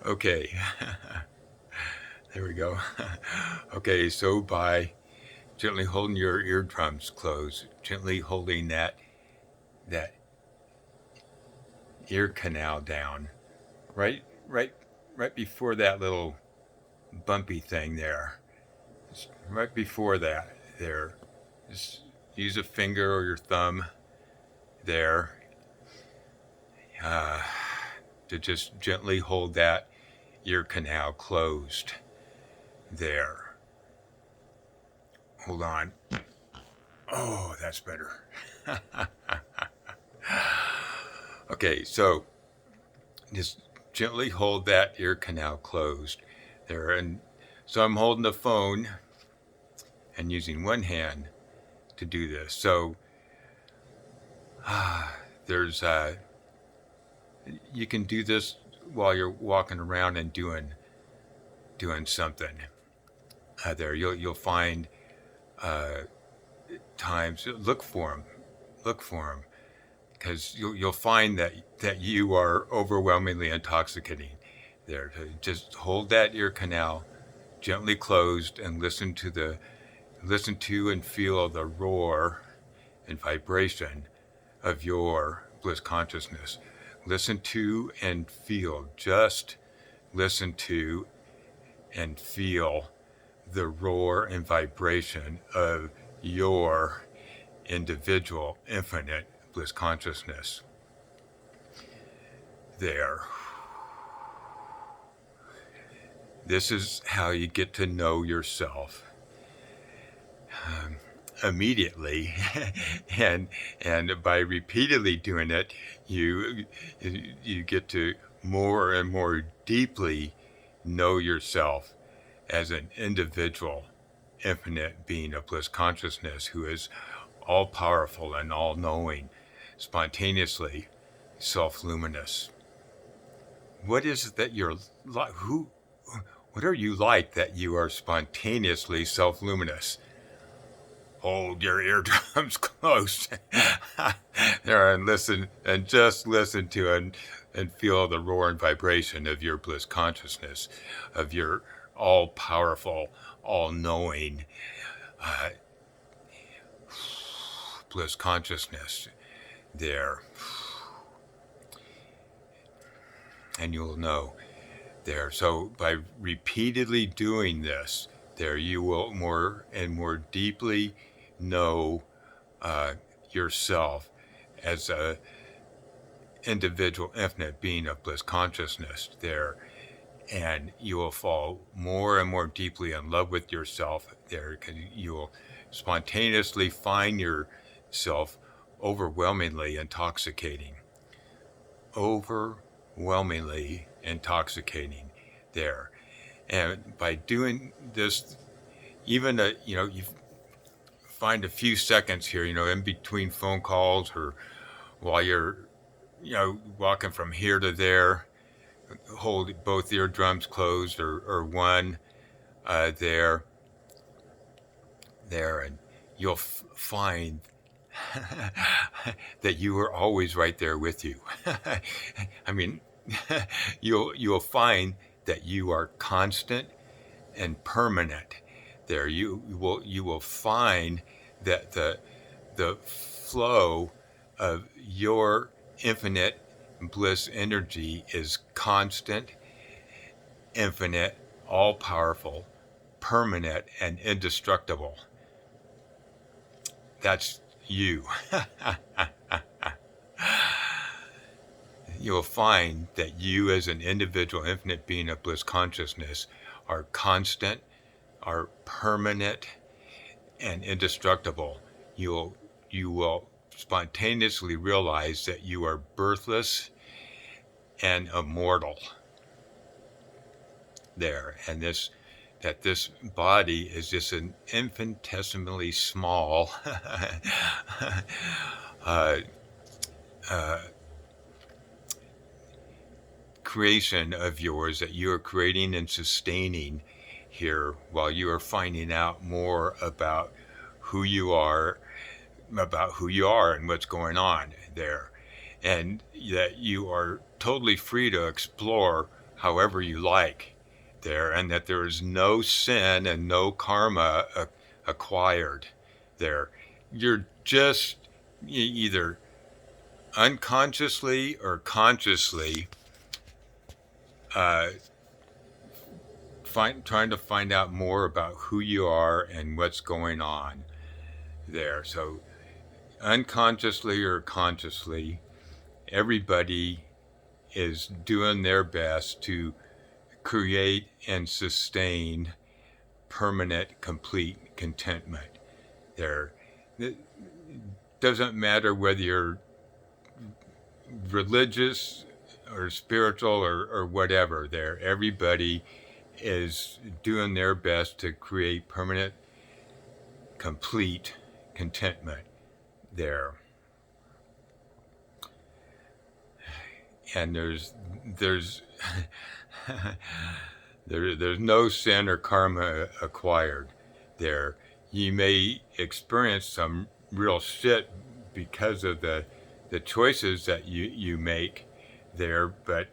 Okay, there we go. Okay, so by gently holding your eardrums closed, gently holding that ear canal down, right, right, right before that little bumpy thing there, just right before that there. Just use a finger or your thumb there uh, to just gently hold that ear canal closed there. Hold on. Oh, that's better. Okay, so just gently hold that ear canal closed there. And so I'm holding the phone and using one hand to do this. So there's you can do this while you're walking around and doing something. There, you'll find times. Look for them, because you'll find that you are overwhelmingly intoxicating. There, just hold that ear canal gently closed and listen to and feel the roar and vibration of your bliss consciousness. Listen to and feel, just listen to and feel the roar and vibration of your individual infinite bliss consciousness there. This is how you get to know yourself immediately, and by repeatedly doing it, you get to more and more deeply know yourself as an individual infinite being of bliss consciousness who is all powerful and all knowing, spontaneously self-luminous. What is it that you're like? What are you like that you are spontaneously self-luminous? Hold your eardrums close there and listen, and just listen to and feel the roar and vibration of your bliss consciousness, of your all-powerful, all-knowing bliss consciousness there. And you'll know there. So by repeatedly doing this, there you will more and more deeply know yourself as a individual infinite being of bliss consciousness there, and you will fall more and more deeply in love with yourself there, because you will spontaneously find yourself overwhelmingly intoxicating there. And by doing this, even you find a few seconds here, in between phone calls, or while you're walking from here to there, hold both eardrums closed, or one there, and you'll find that you are always right there with you. I mean, you'll find that you are constant and permanent there. You will find that the flow of your infinite bliss energy is constant, infinite, all powerful, permanent, and indestructible. That's you. You'll find that you, as an individual infinite being of bliss consciousness, are constant, are permanent, and indestructible. You will spontaneously realize that you are birthless and immortal there, and that this body is just an infinitesimally small creation of yours that you are creating and sustaining here, while you are finding out more about who you are and what's going on there, and that you are totally free to explore however you like there, and that there is no sin and no karma acquired there. You're just either unconsciously or consciously trying to find out more about who you are and what's going on there. So unconsciously or consciously, everybody is doing their best to create and sustain permanent, complete contentment there. It doesn't matter whether you're religious or spiritual or whatever there. Everybody is doing their best to create permanent, complete contentment there. And there's there's no sin or karma acquired there. You may experience some real shit because of the choices that you make there, but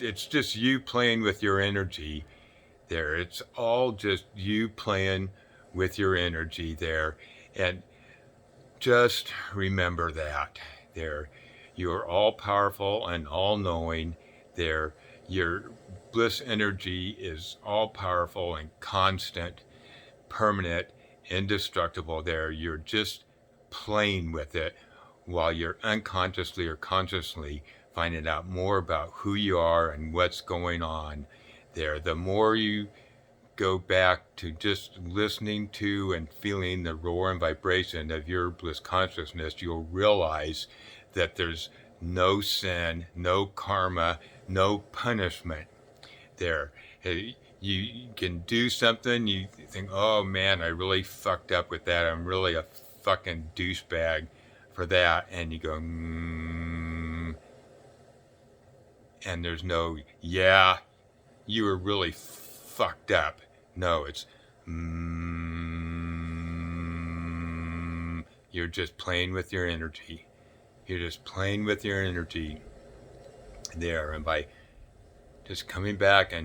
it's just you playing with your energy there. It's all just you playing with your energy there. And just remember that there. You are all powerful and all knowing there. Your bliss energy is all powerful and constant, permanent, indestructible there. You're just playing with it while you're unconsciously or consciously finding out more about who you are and what's going on there. The more you go back to just listening to and feeling the roar and vibration of your bliss consciousness, you'll realize that there's no sin, no karma, no punishment there. You can do something, you think, oh man, I really fucked up with that. I'm really a fucking douchebag for that. And you go, and there's no, yeah, you were really fucked up. No, it's, you're just playing with your energy. You're just playing with your energy there. And by just coming back and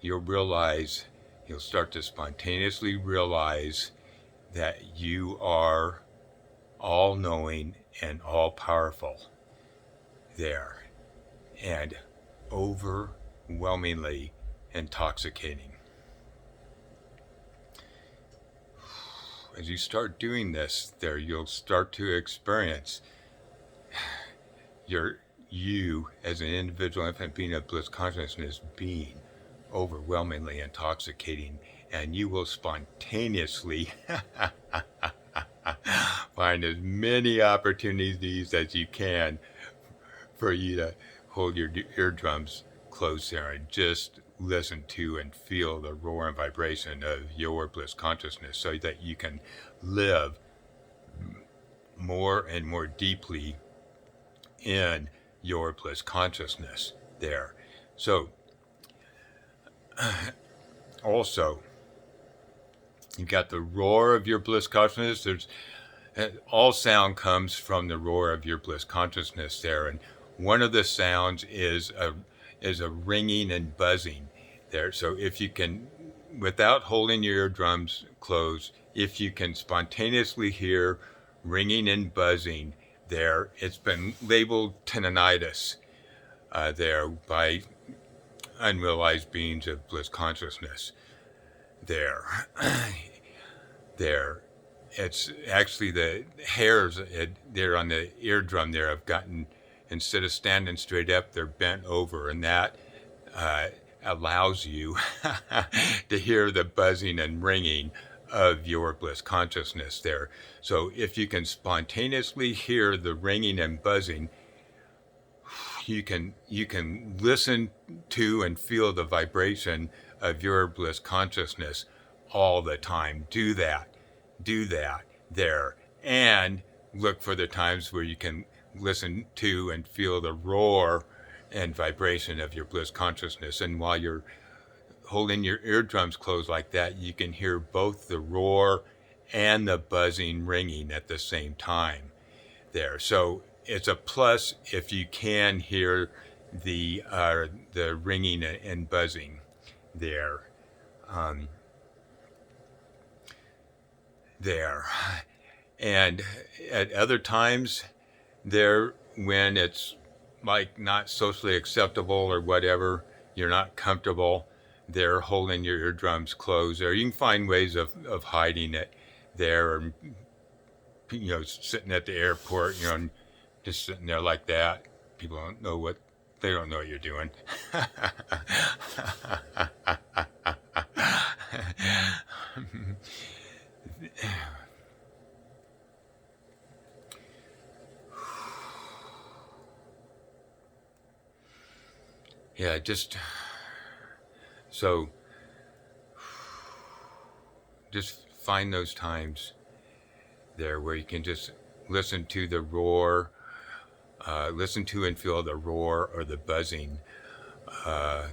you'll start to spontaneously realize that you are all knowing and all powerful there, and overwhelmingly intoxicating. As you start doing this there, you'll start to experience you as an individual infinite being of bliss consciousness being overwhelmingly intoxicating, and you will spontaneously find as many opportunities as you can for you to hold your eardrums closed there and just listen to and feel the roar and vibration of your bliss consciousness, so that you can live more and more deeply in your bliss consciousness there. So also, you've got the roar of your bliss consciousness. There's all sound comes from the roar of your bliss consciousness there, and one of the sounds is a ringing and buzzing there. So if you can, without holding your eardrums closed, if you can spontaneously hear ringing and buzzing there, it's been labeled tinnitus there by unrealized beings of bliss consciousness there. It's actually the hairs there on the eardrum there have gotten, instead of standing straight up, they're bent over, and that allows you to hear the buzzing and ringing of your bliss consciousness there. So if you can spontaneously hear the ringing and buzzing, you can listen to and feel the vibration of your bliss consciousness all the time. Do that there, and look for the times where you can listen to and feel the roar and vibration of your bliss consciousness. And while you're holding your eardrums closed like that, you can hear both the roar and the buzzing ringing at the same time there. So it's a plus if you can hear the ringing and buzzing there. Um, there. And at other times, there, when it's like not socially acceptable or whatever, you're not comfortable, they're holding your eardrums closed there. You can find ways of hiding it there, or, sitting at the airport, just sitting there like that. People don't know what you're doing. Yeah, just find those times there where you can just listen to the roar, listen to and feel the roar or the buzzing of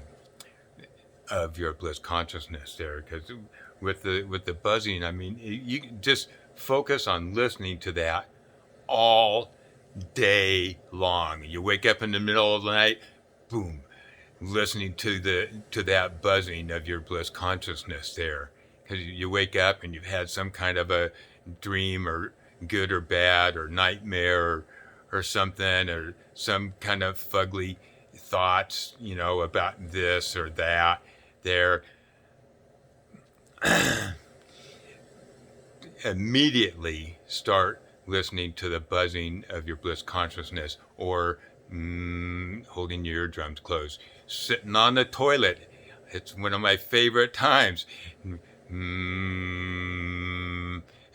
your bliss consciousness there. Because with the buzzing, I mean, you just focus on listening to that all day long. You wake up in the middle of the night, boom, listening to that buzzing of your bliss consciousness there. Because you wake up and you've had some kind of a dream, or good or bad, or nightmare, or something, or some kind of fugly thoughts, about this or that there. Immediately start listening to the buzzing of your bliss consciousness, or holding your eardrums closed. Sitting on the toilet, it's one of my favorite times.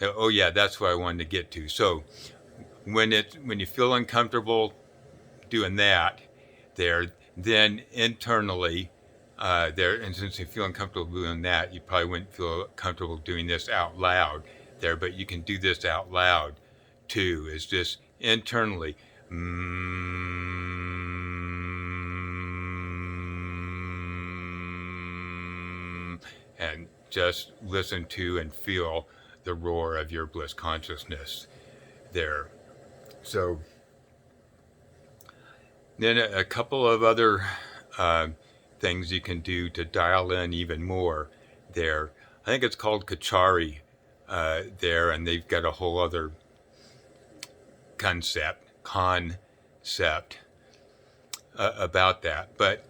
Oh yeah, that's what I wanted to get to. So when you feel uncomfortable doing that there, then internally there, and since you feel uncomfortable doing that, you probably wouldn't feel comfortable doing this out loud there, but you can do this out loud too. Is just internally and just listen to and feel the roar of your bliss consciousness there. So then a couple of other things you can do to dial in even more there. I think it's called Kachari there, and they've got a whole other concept about that. But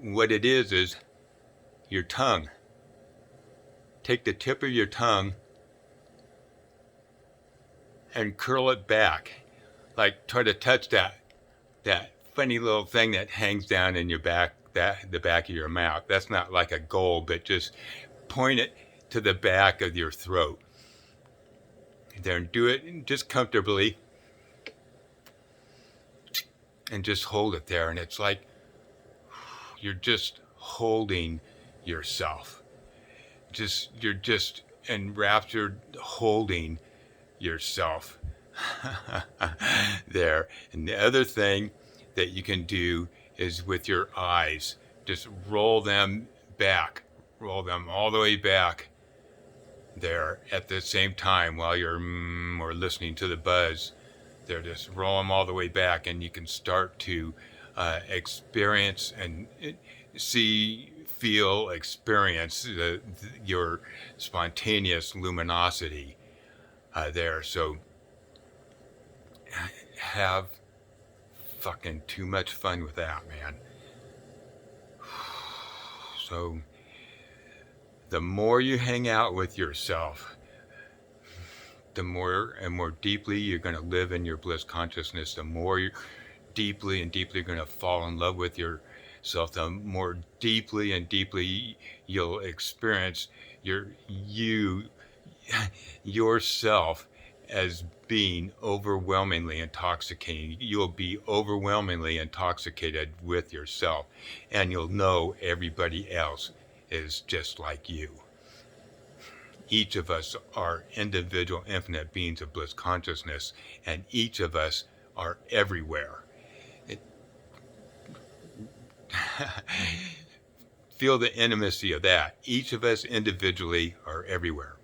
what it is your tongue. Take the tip of your tongue and curl it back. Like, try to touch that funny little thing that hangs down in your back, the back of your mouth. That's not like a goal, but just point it to the back of your throat. There, and do it just comfortably, and just hold it there. And it's like you're just holding yourself. You're just enraptured, holding yourself there. And the other thing that you can do is with your eyes, just roll them all the way back there at the same time while you're or listening to the buzz there. Just roll them all the way back, and you can start to experience and experience your spontaneous luminosity there. So have fucking too much fun with that, man. So the more you hang out with yourself, the more and more deeply you're going to live in your bliss consciousness. The more you deeply and deeply going to fall in love with yourself, the more deeply and deeply you'll experience yourself as being overwhelmingly intoxicating. You'll be overwhelmingly intoxicated with yourself, and you'll know everybody else is just like you. Each of us are individual, infinite beings of bliss consciousness, and each of us are everywhere. Feel the intimacy of that. Each of us individually are everywhere.